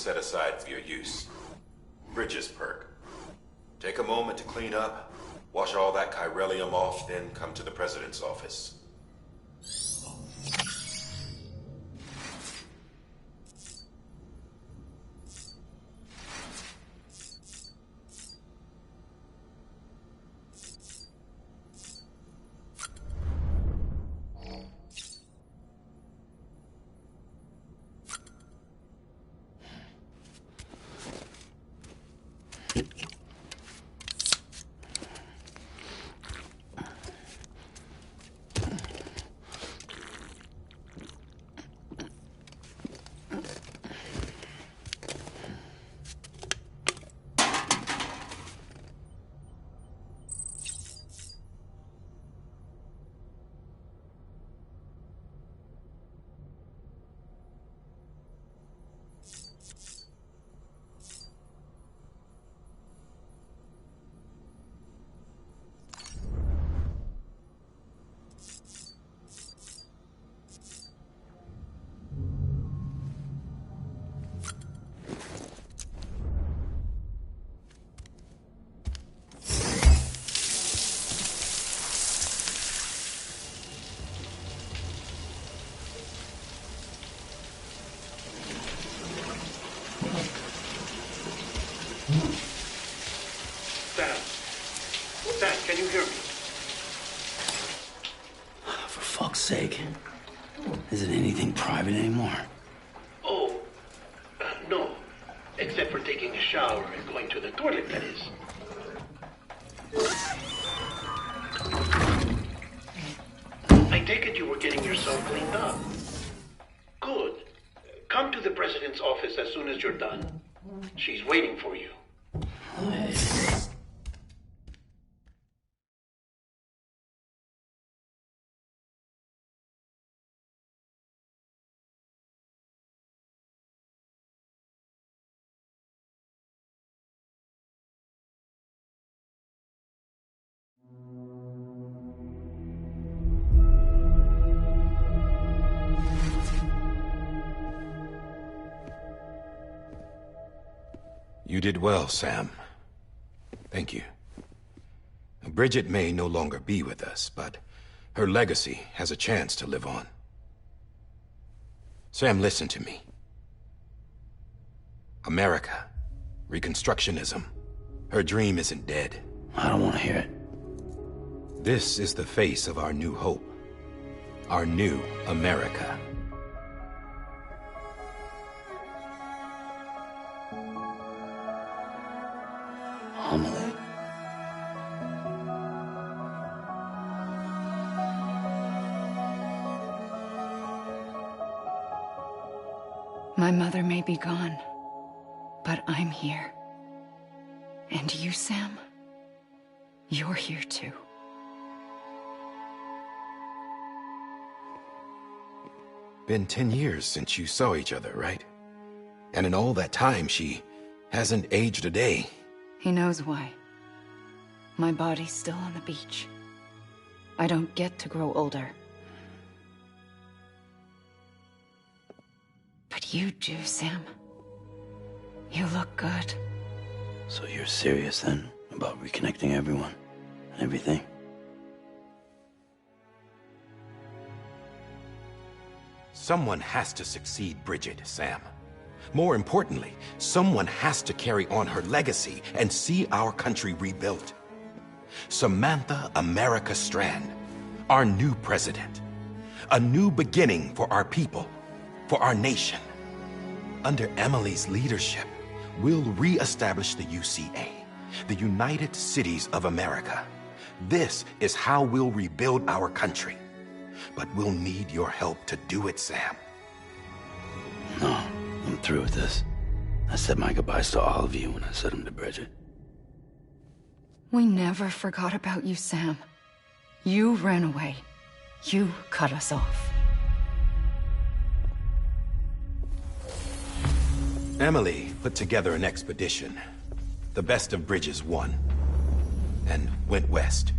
set aside for your use. Bridges perk. Take a moment to clean up, wash all that chiralium off, then come to the President's office. Sam, can you hear me? For fuck's sake. Is it anything private anymore? Oh, no. Except for taking a shower and going to the toilet, that is. I take it you were getting yourself cleaned up. Good. Come to the President's office as soon as you're done. She's waiting for you. You did well, Sam. Thank you. Bridget may no longer be with us, but her legacy has a chance to live on. Sam, listen to me. America, Reconstructionism, her dream isn't dead. I don't want to hear it. This is the face of our new hope. Our new America. Amelie. My mother may be gone, but I'm here. And you, Sam, you're here too. Been 10 years since you saw each other, right? And in all that time, she hasn't aged a day. He knows why. My body's still on the beach. I don't get to grow older. But you do, Sam. You look good. So you're serious then about reconnecting everyone and everything? Someone has to succeed Bridget, Sam. More importantly, someone has to carry on her legacy and see our country rebuilt. Samantha America Strand, our new president. A new beginning for our people, for our nation. Under Emily's leadership, we'll re-establish the UCA, the United Cities of America. This is how we'll rebuild our country. But we'll need your help to do it, Sam. No, I'm through with this. I said my goodbyes to all of you when I said them to Bridget. We never forgot about you, Sam. You ran away. You cut us off. Emily put together an expedition. The best of Bridges won. And went west.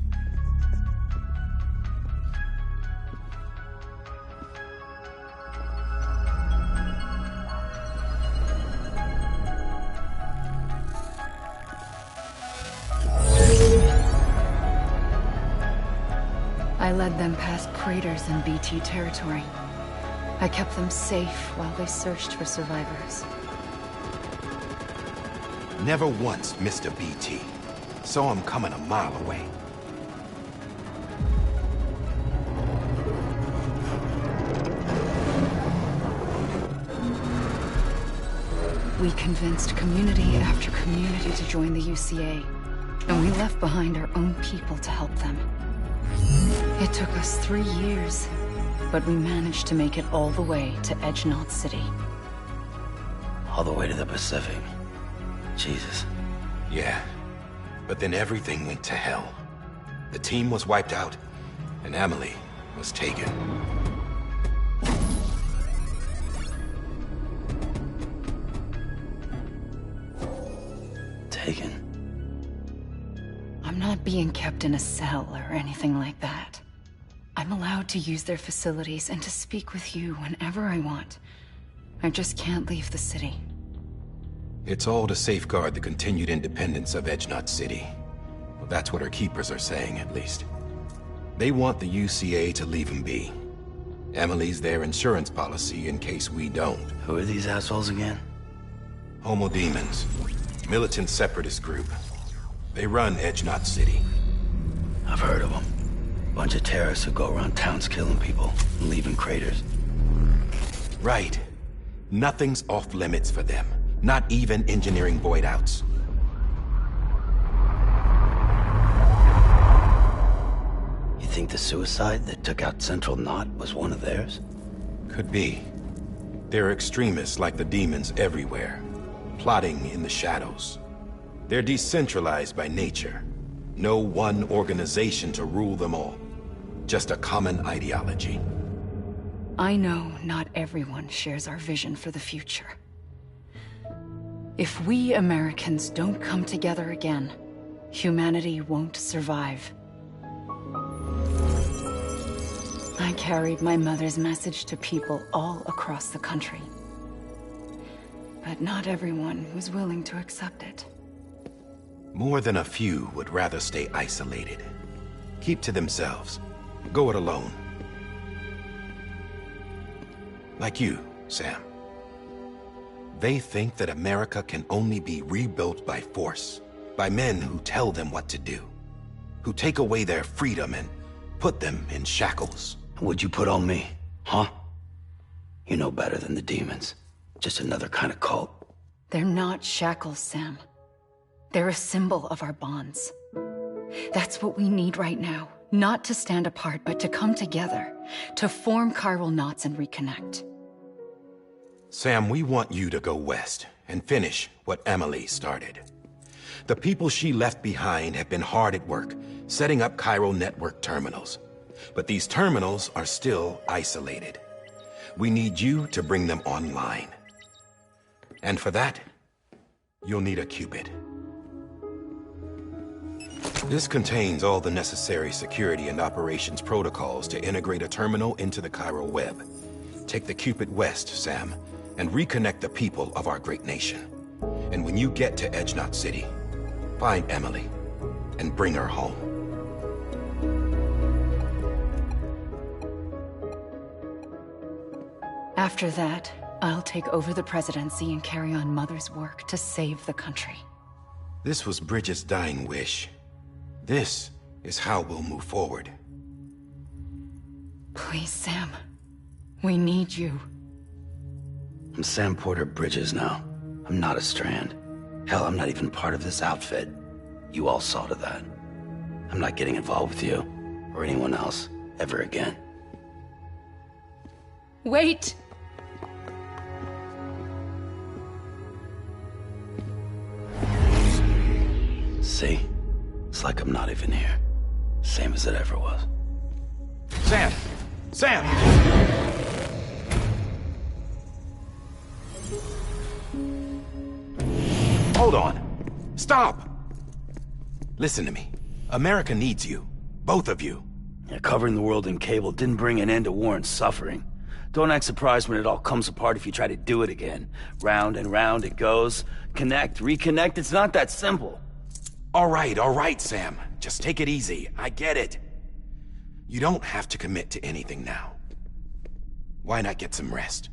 I led them past craters in BT territory. I kept them safe while they searched for survivors. Never once missed a BT. Saw him coming a mile away. We convinced community after community to join the UCA, and we left behind our own people to help them. It took us 3 years, but we managed to make it all the way to Edge-Knot City. All the way to the Pacific. Jesus. Yeah, but then everything went to hell. The team was wiped out, and Emily was taken. Taken? I'm not being kept in a cell or anything like that. I'm allowed to use their facilities and to speak with you whenever I want. I just can't leave the city. It's all to safeguard the continued independence of Edge-Knot City. Well, that's what our keepers are saying, at least. They want the UCA to leave him be. Emily's their insurance policy in case we don't. Who are these assholes again? Homo Demons. Militant separatist group. They run Edge-Knot City. I've heard of them. Bunch of terrorists who go around towns killing people and leaving craters. Right. Nothing's off limits for them. Not even engineering void outs. You think the suicide that took out Central Knot was one of theirs? Could be. There are extremists like the demons everywhere, plotting in the shadows. They're decentralized by nature. No one organization to rule them all. Just a common ideology. I know not everyone shares our vision for the future. If we Americans don't come together again, humanity won't survive. I carried my mother's message to people all across the country. But not everyone was willing to accept it. More than a few would rather stay isolated. Keep to themselves. Go it alone. Like you, Sam. They think that America can only be rebuilt by force, by men who tell them what to do, who take away their freedom and put them in shackles. What'd you put on me, huh? You know better than the demons. Just another kind of cult. They're not shackles, Sam. They're a symbol of our bonds. That's what we need right now. Not to stand apart, but to come together, to form chiral knots and reconnect. Sam, we want you to go west and finish what Emily started. The people she left behind have been hard at work, setting up chiral network terminals. But these terminals are still isolated. We need you to bring them online. And for that, you'll need a Cupid. This contains all the necessary security and operations protocols to integrate a terminal into the chiral web. Take the Cupid west, Sam, and reconnect the people of our great nation. And when you get to Edge-Knot City, find Emily and bring her home. After that, I'll take over the presidency and carry on Mother's work to save the country. This was Bridget's dying wish. This is how we'll move forward. Please, Sam. We need you. I'm Sam Porter Bridges now. I'm not a Strand. Hell, I'm not even part of this outfit. You all saw to that. I'm not getting involved with you, or anyone else, ever again. Wait! See? It's like I'm not even here. Same as it ever was. Sam! Sam! Hold on. Stop! Listen to me. America needs you. Both of you. Yeah, covering the world in cable didn't bring an end to war and suffering. Don't act surprised when it all comes apart if you try to do it again. Round and round it goes. Connect, reconnect, it's not that simple. All right, Sam. Just take it easy. I get it. You don't have to commit to anything now. Why not get some rest?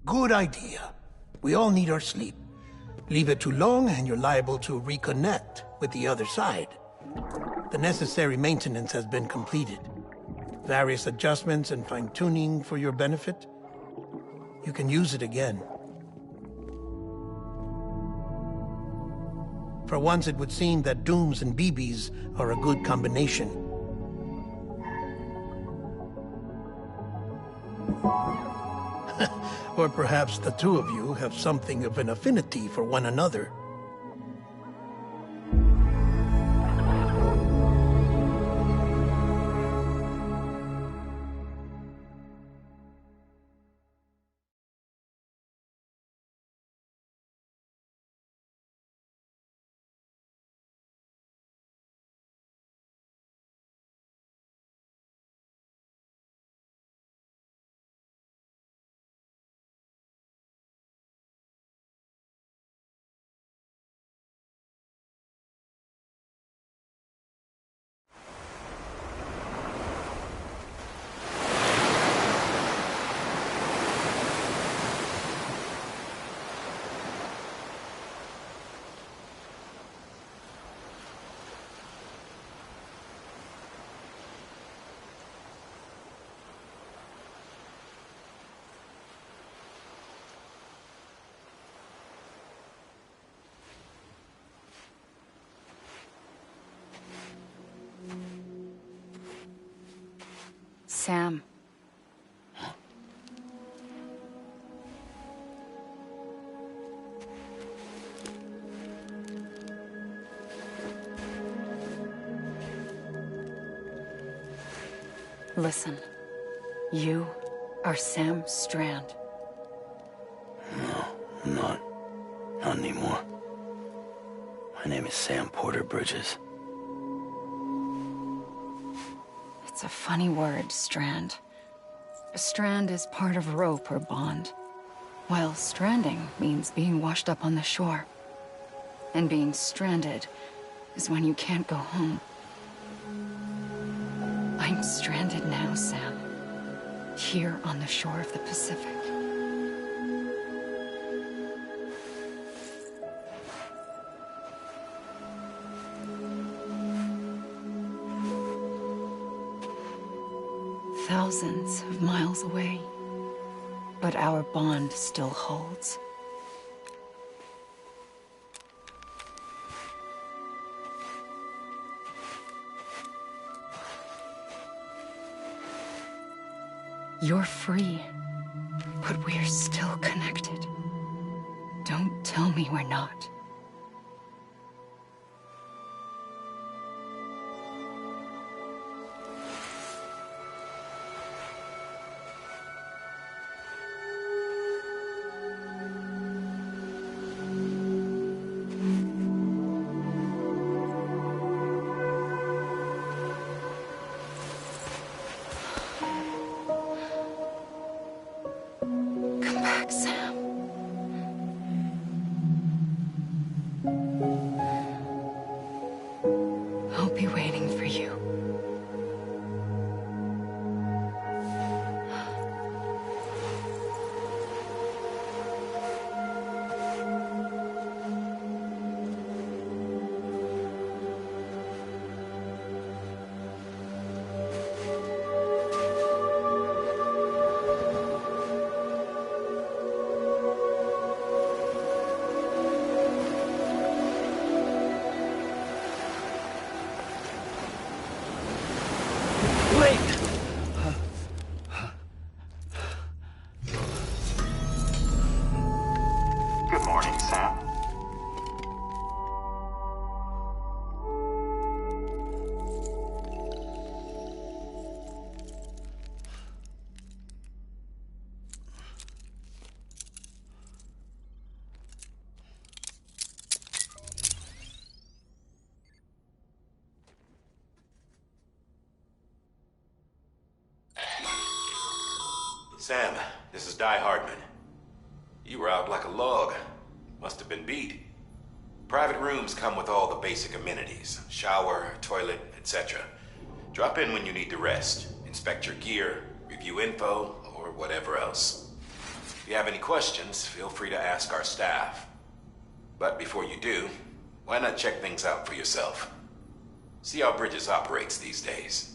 Good idea. We all need our sleep. Leave it too long and you're liable to reconnect with the other side. The necessary maintenance has been completed. Various adjustments and fine-tuning for your benefit. You can use it again. For once, it would seem that Dooms and BBs are a good combination. Or perhaps the two of you have something of an affinity for one another. Sam. Listen. You are Sam Strand. No, I'm not. Not anymore. My name is Sam Porter Bridges. It's a funny word, Strand. A strand is part of rope or bond, while stranding means being washed up on the shore. And being stranded is when you can't go home. I'm stranded now, Sam. Here on the shore of the Pacific. Thousands of miles away, but our bond still holds. You're free, but we're still connected. Don't tell me we're not. Come back, Sam. I'll be waiting for you. Good morning, Sam. Sam, this is Di Hardman. You were out like a log. Must have been beat. Private rooms come with all the basic amenities. Shower, toilet, etc. Drop in when you need to rest, inspect your gear, review info, or whatever else. If you have any questions, feel free to ask our staff. But before you do, why not check things out for yourself? See how Bridges operates these days.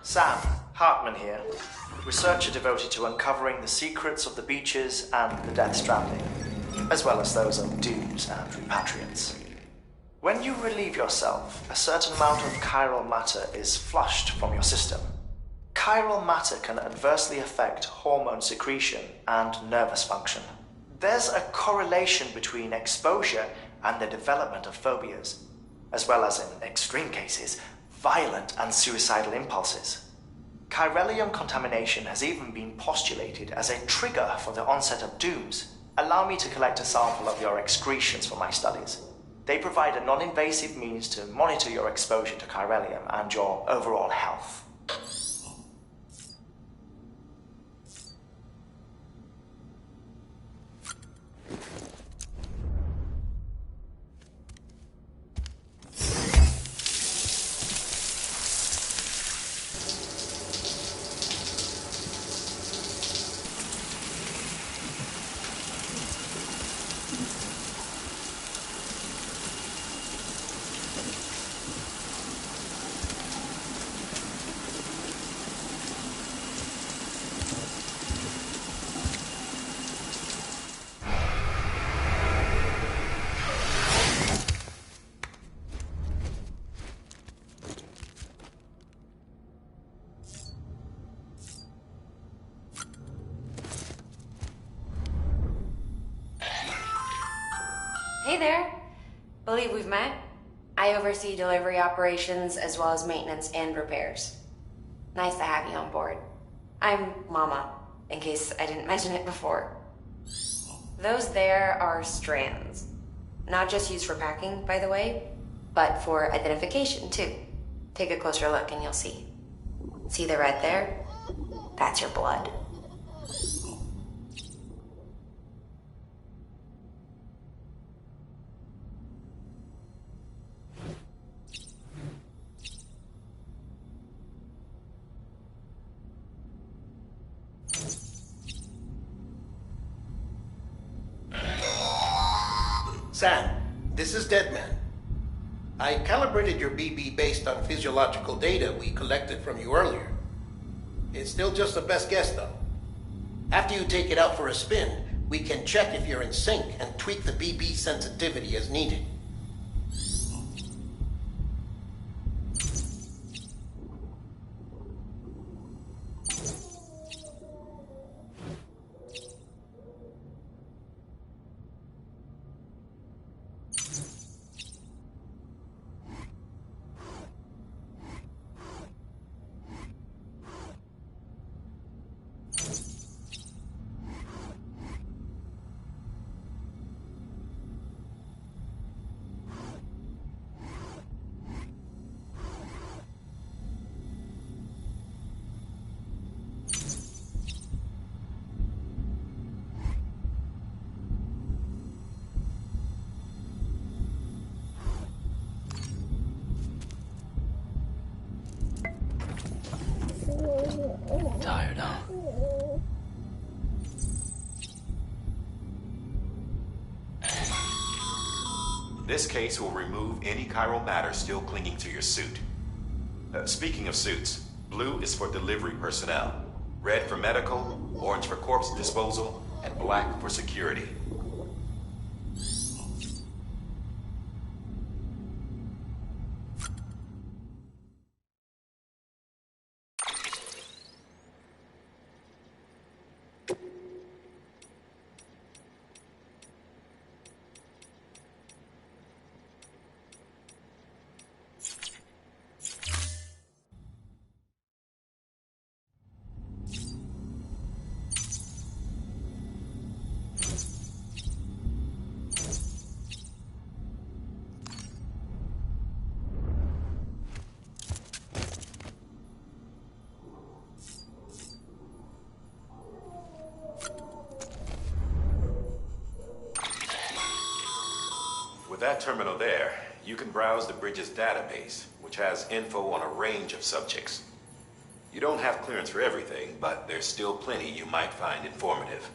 Sam, Hartman here, researcher devoted to uncovering the secrets of the beaches and the Death Stranding, as well as those of dooms and repatriates. When you relieve yourself, a certain amount of chiral matter is flushed from your system. Chiral matter can adversely affect hormone secretion and nervous function. There's a correlation between exposure and the development of phobias, as well as, in extreme cases, violent and suicidal impulses. Chiralium contamination has even been postulated as a trigger for the onset of dooms. Allow me to collect a sample of your excretions for my studies. They provide a non-invasive means to monitor your exposure to chiralium and your overall health. Hey there. Believe we've met. I oversee delivery operations as well as maintenance and repairs. Nice to have you on board. I'm Mama, in case I didn't mention it before. Those there are strands. Not just used for packing, by the way, but for identification too. Take a closer look and you'll see. See the red there? That's your blood. Sam, this is Deadman. I calibrated your BB based on physiological data we collected from you earlier. It's still just a best guess, though. After you take it out for a spin, we can check if you're in sync and tweak the BB sensitivity as needed. Tired, huh? This case will remove any chiral matter still clinging to your suit. Speaking of suits, blue is for delivery personnel, red for medical, orange for corpse disposal, and black for security. With that terminal there, you can browse the bridge's database, which has info on a range of subjects. You don't have clearance for everything, but there's still plenty you might find informative.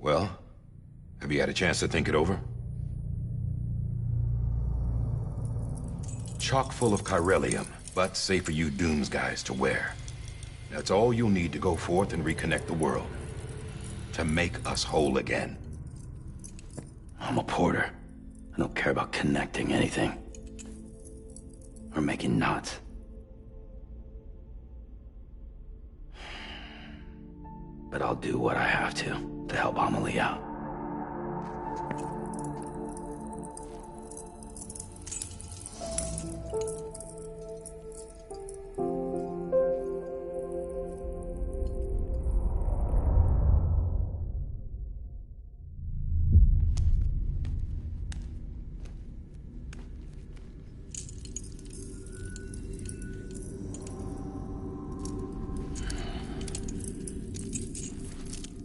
Well, have you had a chance to think it over? Chock full of chiralium, but safe for you Dooms guys to wear. That's all you'll need to go forth and reconnect the world. To make us whole again. I'm a porter. I don't care about connecting anything. Or making knots. But I'll do what I have to help Amelie out.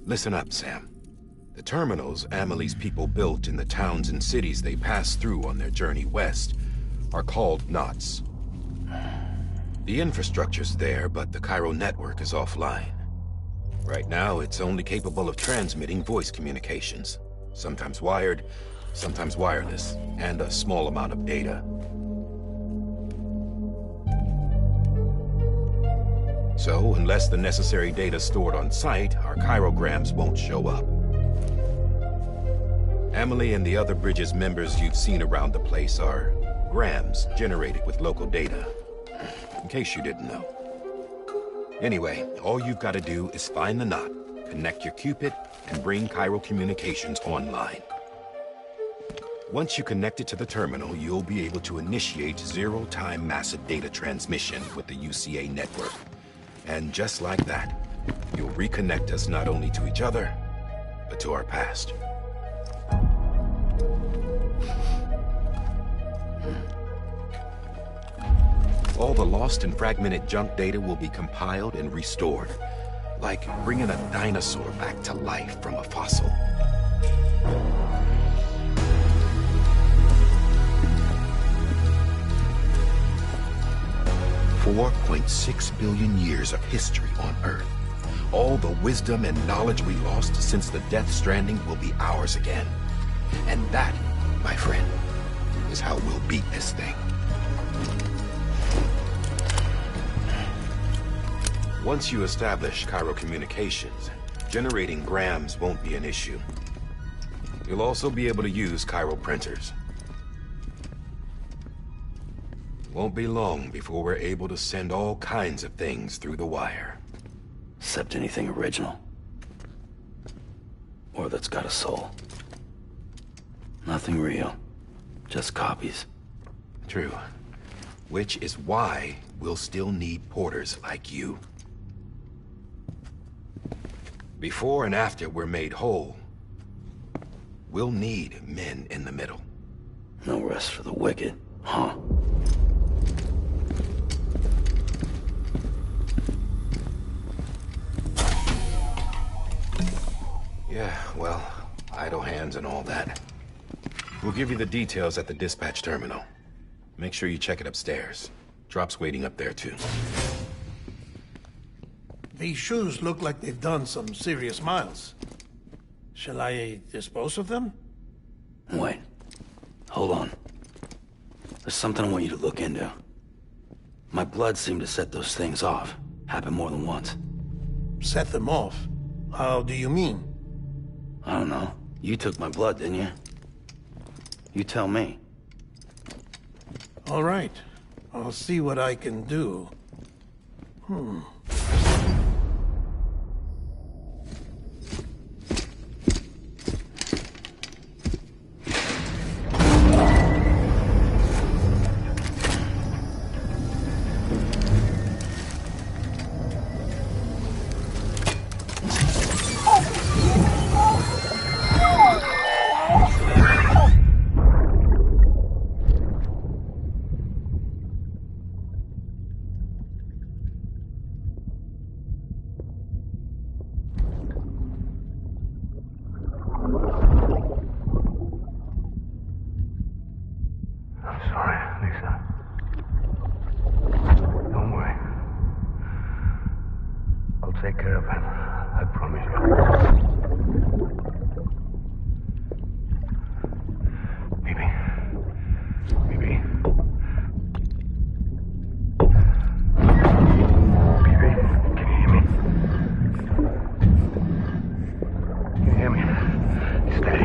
Listen up, Sam. The terminals Amelie's people built in the towns and cities they passed through on their journey west are called knots. The infrastructure's there, but the Cairo network is offline. Right now, it's only capable of transmitting voice communications. Sometimes wired, sometimes wireless, and a small amount of data. So, unless the necessary data stored on site, our chirograms won't show up. Amelie and the other Bridges members you've seen around the place are grams generated with local data. In case you didn't know. Anyway, all you've got to do is find the knot, connect your Cupid, and bring Cairo communications online. Once you connect it to the terminal, you'll be able to initiate zero-time massive data transmission with the UCA network. And just like that, you'll reconnect us not only to each other, but to our past. All the lost and fragmented junk data will be compiled and restored, like bringing a dinosaur back to life from a fossil. $4.6 billion years of history on Earth. All the wisdom and knowledge we lost since the Death Stranding will be ours again. And that, my friend, is how we'll beat this thing. Once you establish Cairo communications, generating grams won't be an issue. You'll also be able to use Cairo printers. Won't be long before we're able to send all kinds of things through the wire. Except anything original. Or that's got a soul. Nothing real. Just copies. True. Which is why we'll still need porters like you. Before and after we're made whole, we'll need men in the middle. No rest for the wicked, huh? well, idle hands and all that. We'll give you the details at the dispatch terminal. Make sure you check it upstairs. Drop's waiting up there, too. These shoes look like they've done some serious miles. Shall I dispose of them? Wait. Hold on. There's something I want you to look into. My blood seemed to set those things off. Happened more than once. Set them off? How do you mean? I don't know. You took my blood, didn't you? You tell me. All right. I'll see what I can do. Take care of him. I promise you. Baby. Baby. Baby, can you hear me? Can you hear me? Steady.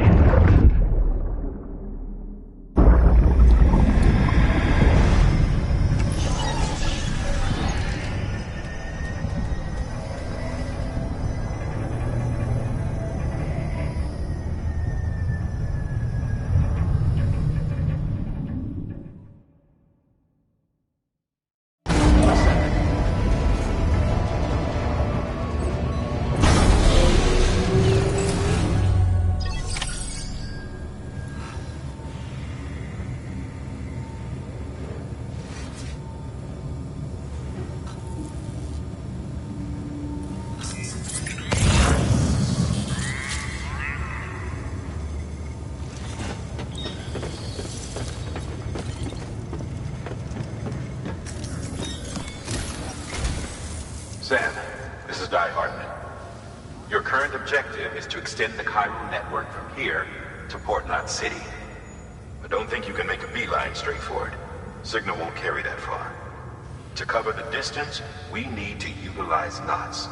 Sam, this is Di Hartman. Your current objective is to extend the Chiral network from here to Port Knot City. But don't think you can make a beeline straight for it. Signal won't carry that far. To cover the distance, we need to utilize knots.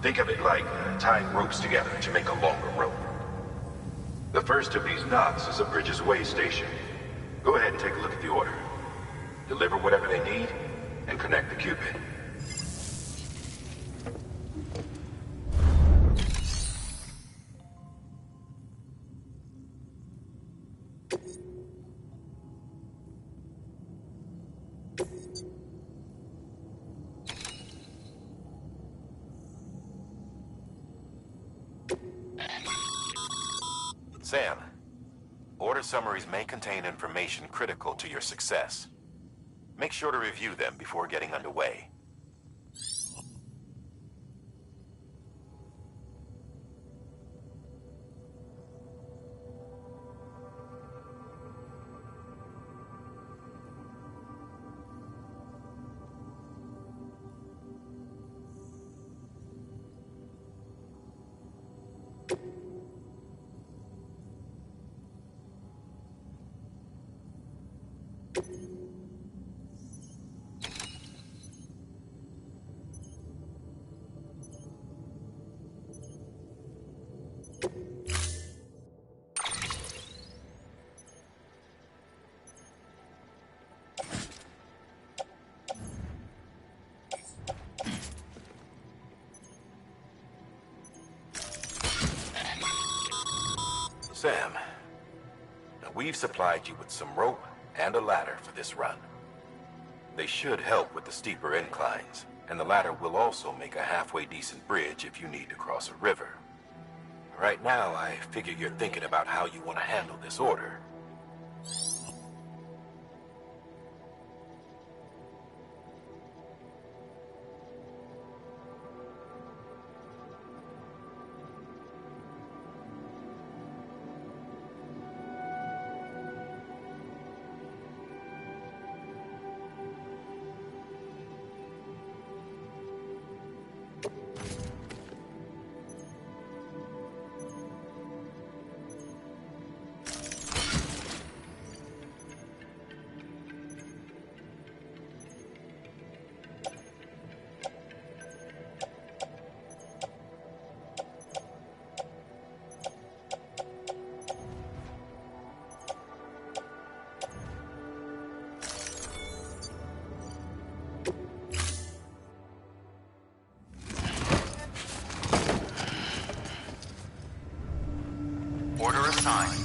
Think of it like tying ropes together to make a longer rope. The first of these knots is a Bridges Way station. Go ahead and take a look at the order. Deliver whatever they need, and connect the Cupid. Sam, order summaries may contain information critical to your success. Make sure to review them before getting underway. Sam, now we've supplied you with some rope and a ladder for this run. They should help with the steeper inclines, and the ladder will also make a halfway decent bridge if you need to cross a river. Right now, I figure you're thinking about how you want to handle this order. Order assigned.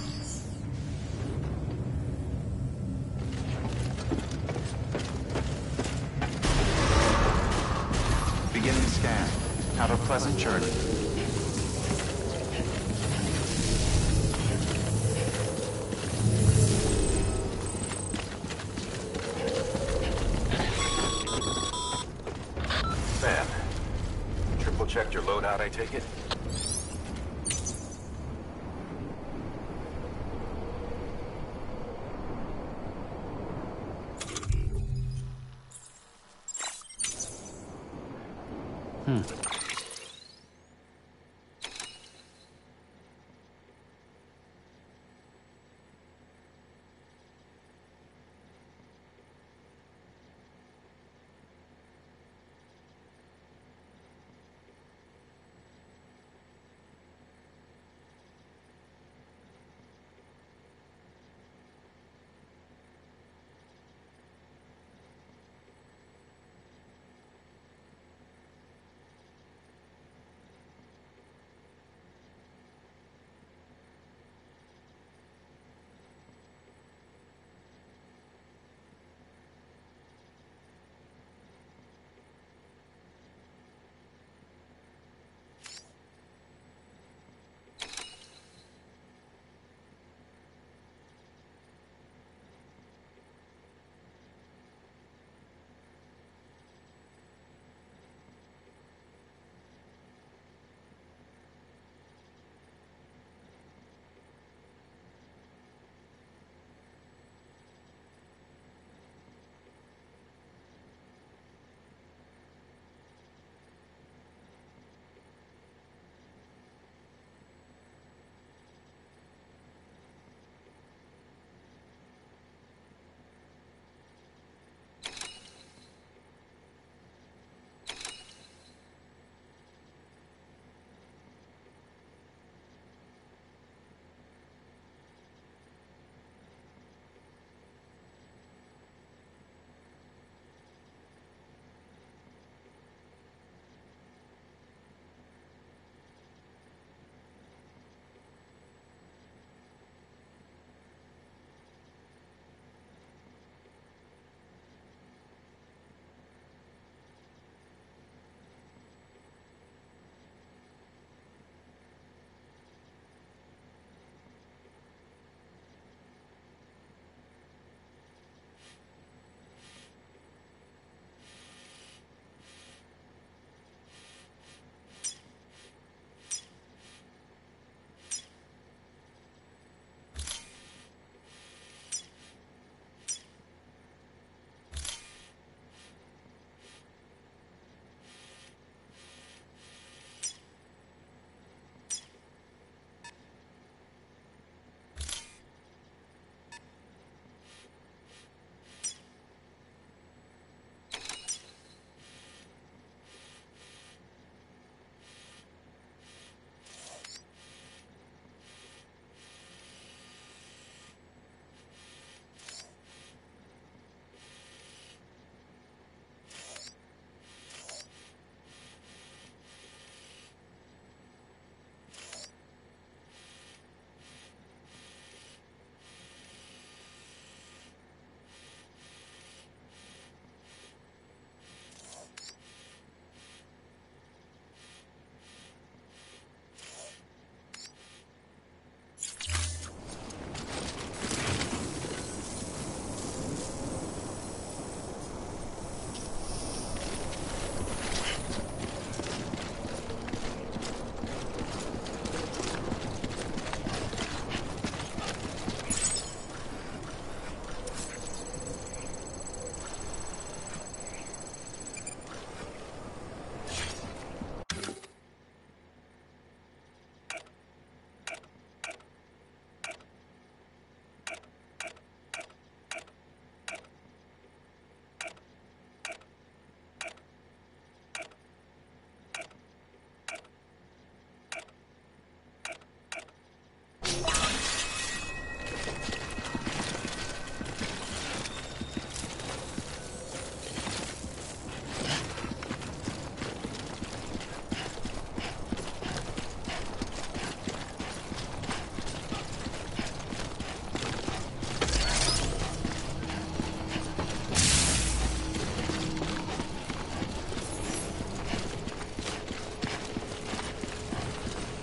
Beginning scan. Have a pleasant journey. Sam, triple checked your loadout, I take it?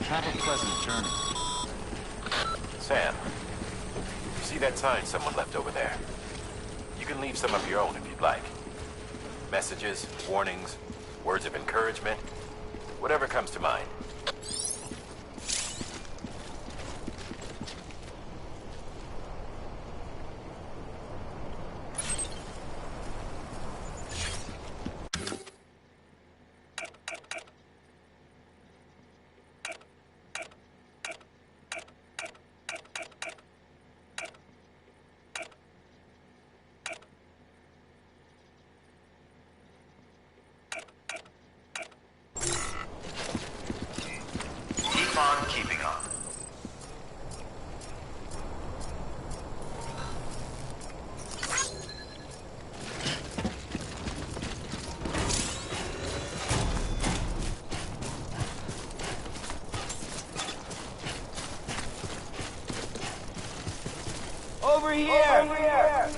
Have a pleasant journey. Sam, you see that sign someone left over there? You can leave some of your own if you'd like. Messages, warnings, words of encouragement, whatever comes to mind. On keeping on. Over here! Over here!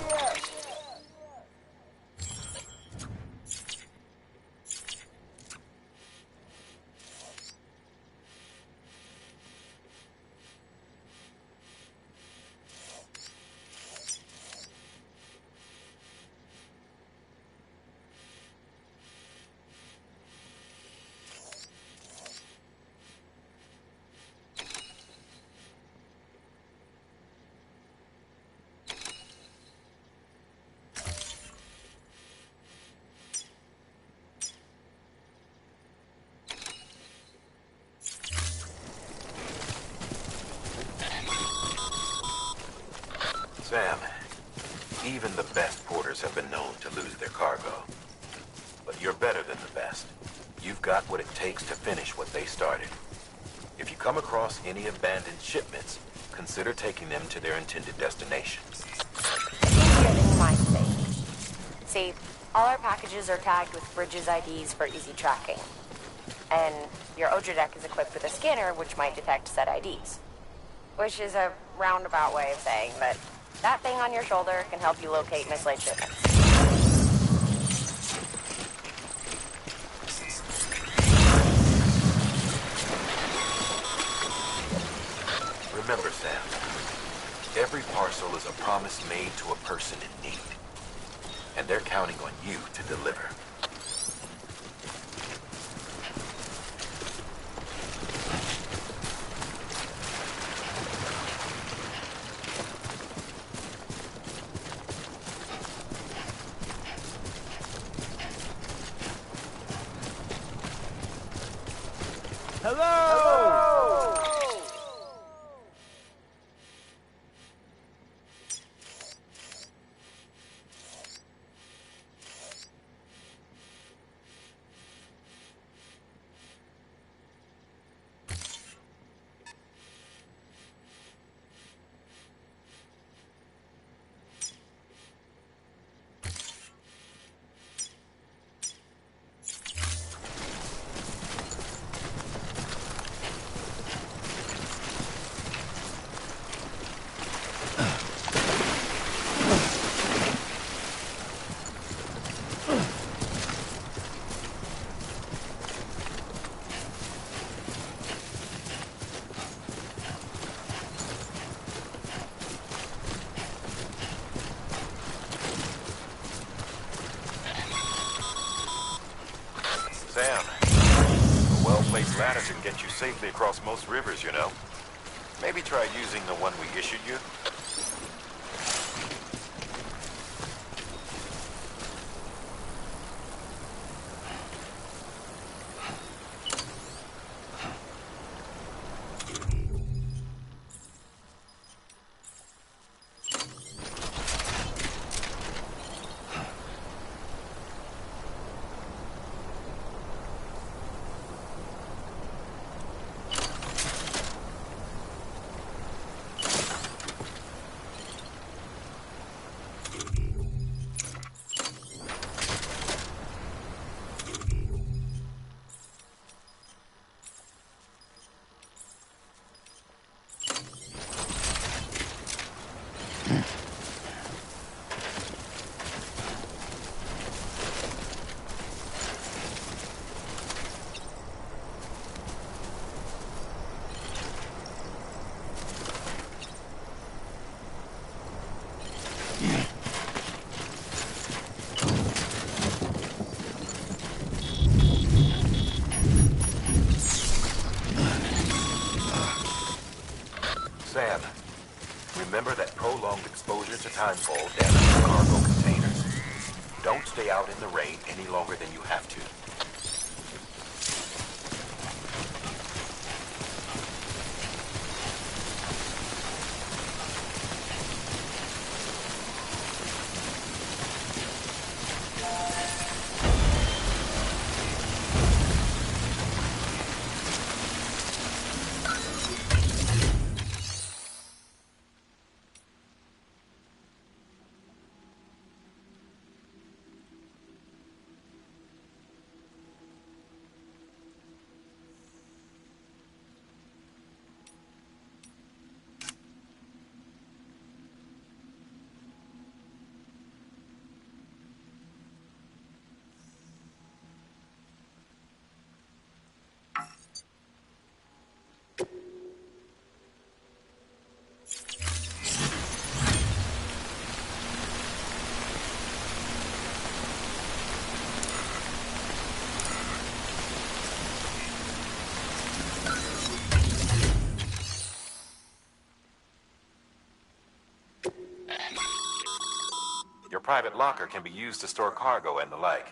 Sam, even the best porters have been known to lose their cargo. But you're better than the best. You've got what it takes to finish what they started. If you come across any abandoned shipments, consider taking them to their intended destinations. Easier than you might think. See, all our packages are tagged with Bridges IDs for easy tracking. And your Odra deck is equipped with a scanner which might detect said IDs. Which is a roundabout way of saying that that thing on your shoulder can help you locate mislaid shipments. Remember, Sam, every parcel is a promise made to a person in need. And they're counting on you to deliver. Sam, a well-placed ladder can get you safely across most rivers, you know. Maybe try using the one we issued you. Sam, remember that prolonged exposure to timefall damages cargo containers. Don't stay out in the rain any longer than you have to. Your private locker can be used to store cargo and the like.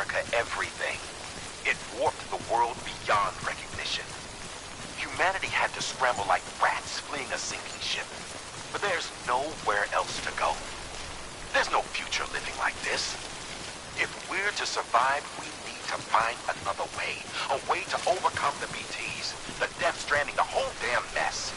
America everything. It warped the world beyond recognition. Humanity had to scramble like rats fleeing a sinking ship. But there's nowhere else to go. There's no future living like this. If we're to survive, we need to find another way. A way to overcome the BTs, the Death Stranding, the whole damn mess.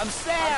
I'm Sam!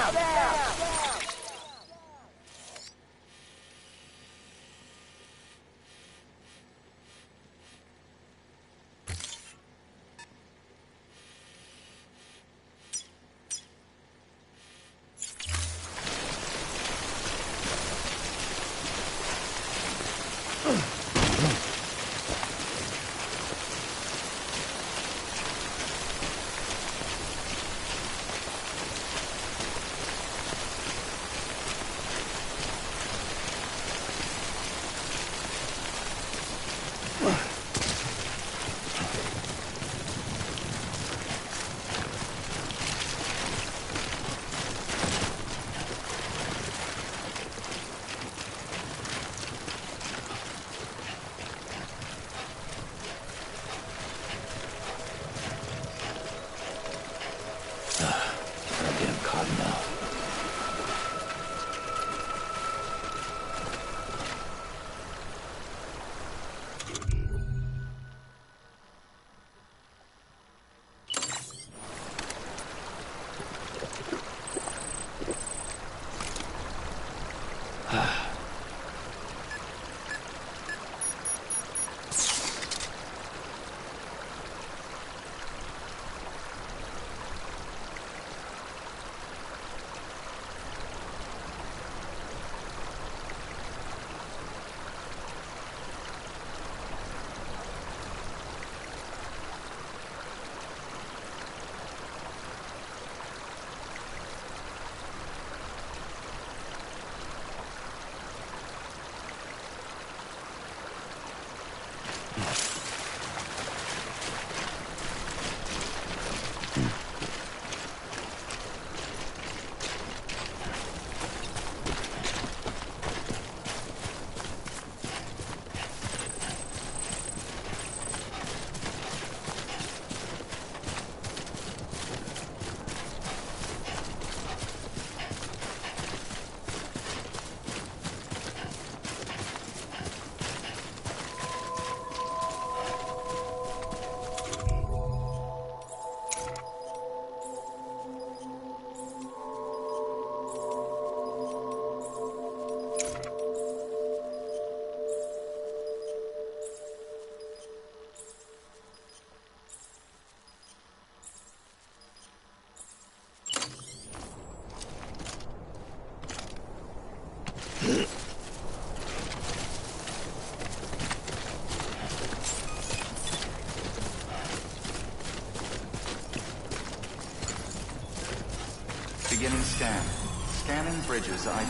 Beginning scan. Scanning bridges ID.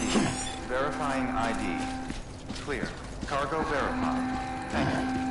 Verifying ID. Clear. Cargo verified. Thank you.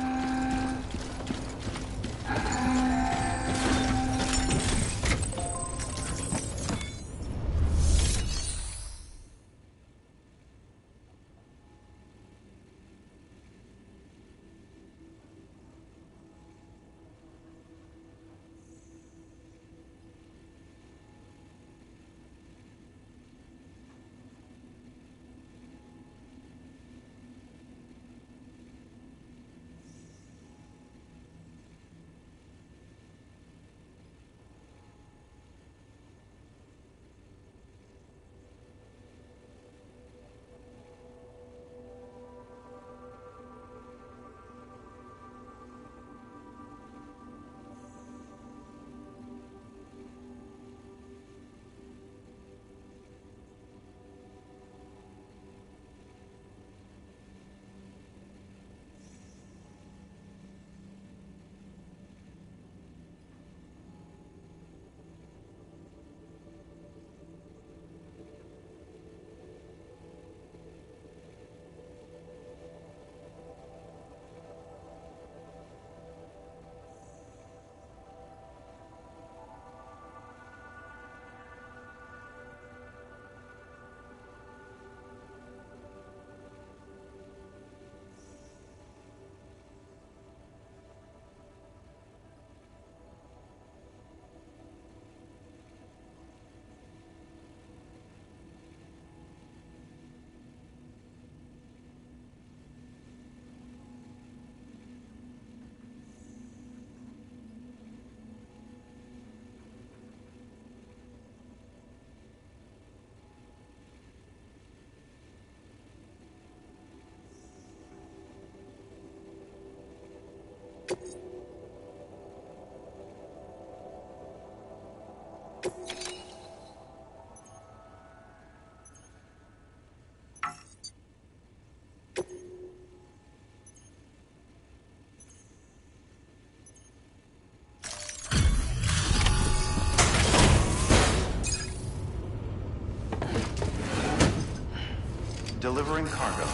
Delivering cargo.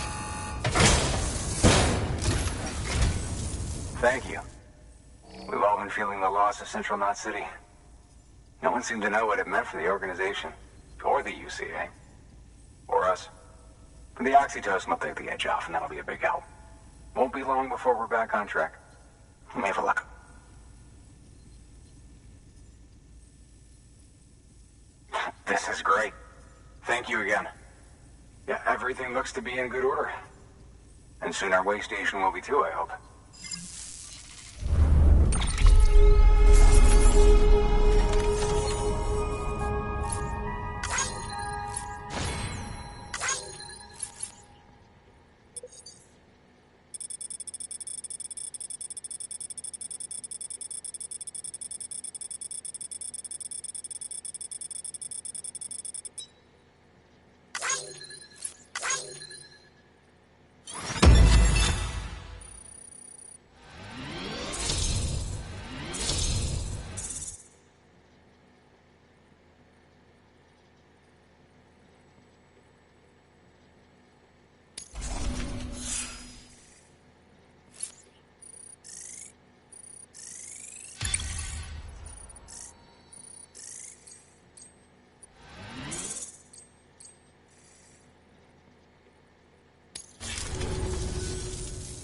Thank you. We've all been feeling the loss of Central Knot City. No one seemed to know what it meant for the organization, or the UCA, or us. But the oxytocin will take the edge off, and that'll be a big help. Won't be long before we're back on track. We may have a luck. This is great. Thank you again. Yeah, everything looks to be in good order. And soon our way station will be too, I hope.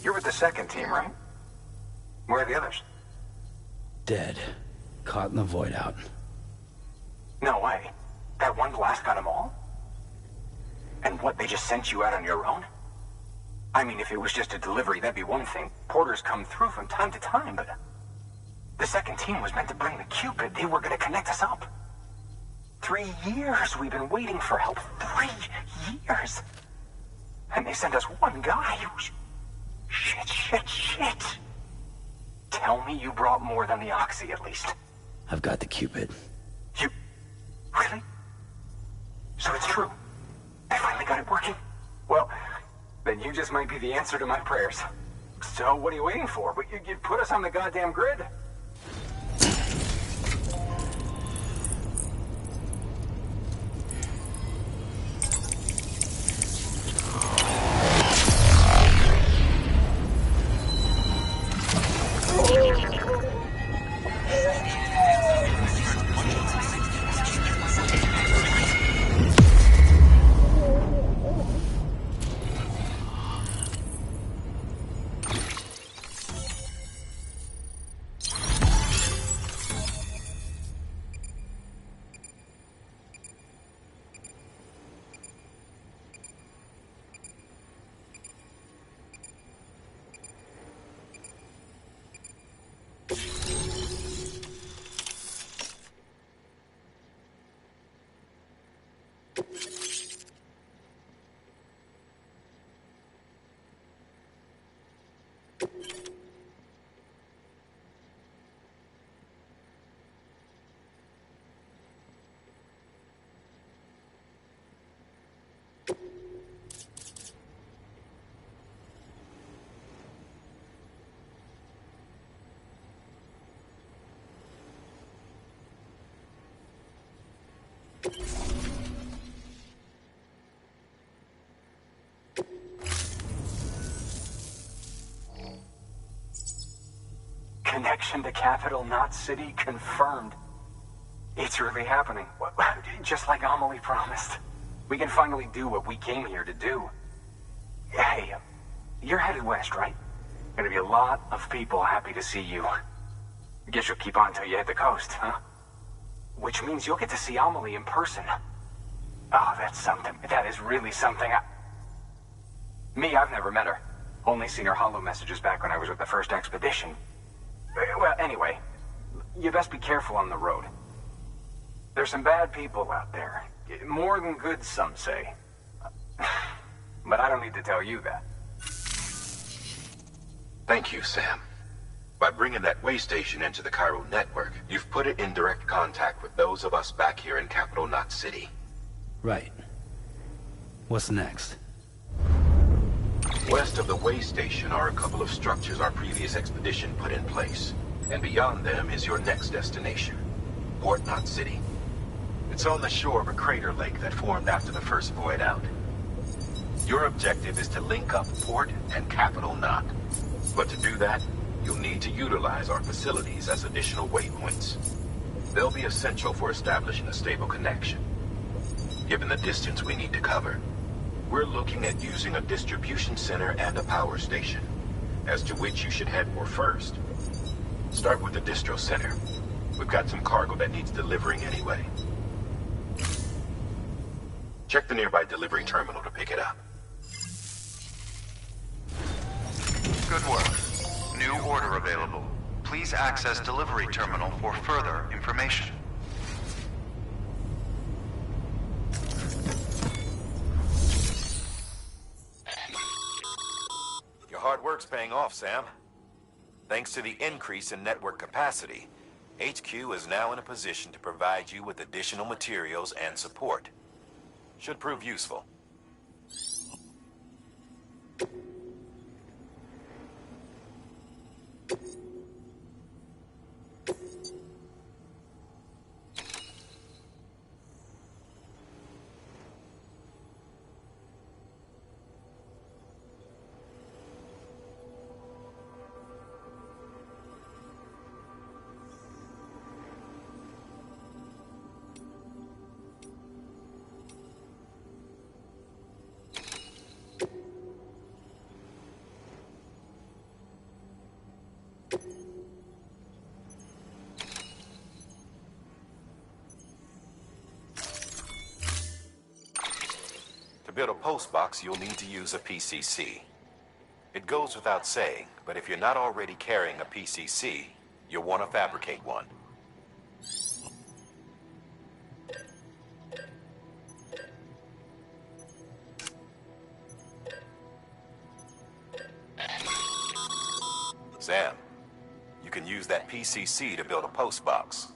You're with the second team, right? Where are the others? Dead. Caught in the void out. No way. That one blast got them all? And what, they just sent you out on your own? I mean, if it was just a delivery, that'd be one thing. Porters come through from time to time, but... The second team was meant to bring the Cupid. They were gonna connect us up. 3 years we've been waiting for help. 3 years! And they sent us one guy. Shit. Tell me you brought more than the Oxy, at least. I've got the Cupid. You... Really? So it's true. I finally got it working. Well, then you just might be the answer to my prayers. So what are you waiting for? But you put us on the goddamn grid. Connection to Capital Knot City confirmed. It's really happening. Just like Amelie promised. We can finally do what we came here to do. Hey, you're headed west, right? Gonna be a lot of people happy to see you. Guess you'll keep on till you hit the coast, huh? Which means you'll get to see Amelie in person. Oh, that's something. That is really something. I've never met her. Only seen her holo messages back when I was with the first expedition. Well, anyway, you best be careful on the road. There's some bad people out there. More than good, some say. But I don't need to tell you that. Thank you, Sam. By bringing that way station into the Cairo network, you've put it in direct contact with those of us back here in Capital Knot City. Right. What's next? West of the way station are a couple of structures our previous expedition put in place. And beyond them is your next destination, Port Knot City. It's on the shore of a crater lake that formed after the first void out. Your objective is to link up Port and Capital Knot. But to do that, you'll need to utilize our facilities as additional waypoints. They'll be essential for establishing a stable connection. Given the distance we need to cover, we're looking at using a distribution center and a power station, as to which you should head for first. Start with the distro center. We've got some cargo that needs delivering anyway. Check the nearby delivery terminal to pick it up. Good work. New order available. Please access delivery terminal for further information. Your hard work's paying off, Sam. Thanks to the increase in network capacity, HQ is now in a position to provide you with additional materials and support. Should prove useful. To build a post box, you'll need to use a PCC. It goes without saying, but if you're not already carrying a PCC, you'll want to fabricate one. Sam, you can use that PCC to build a post box.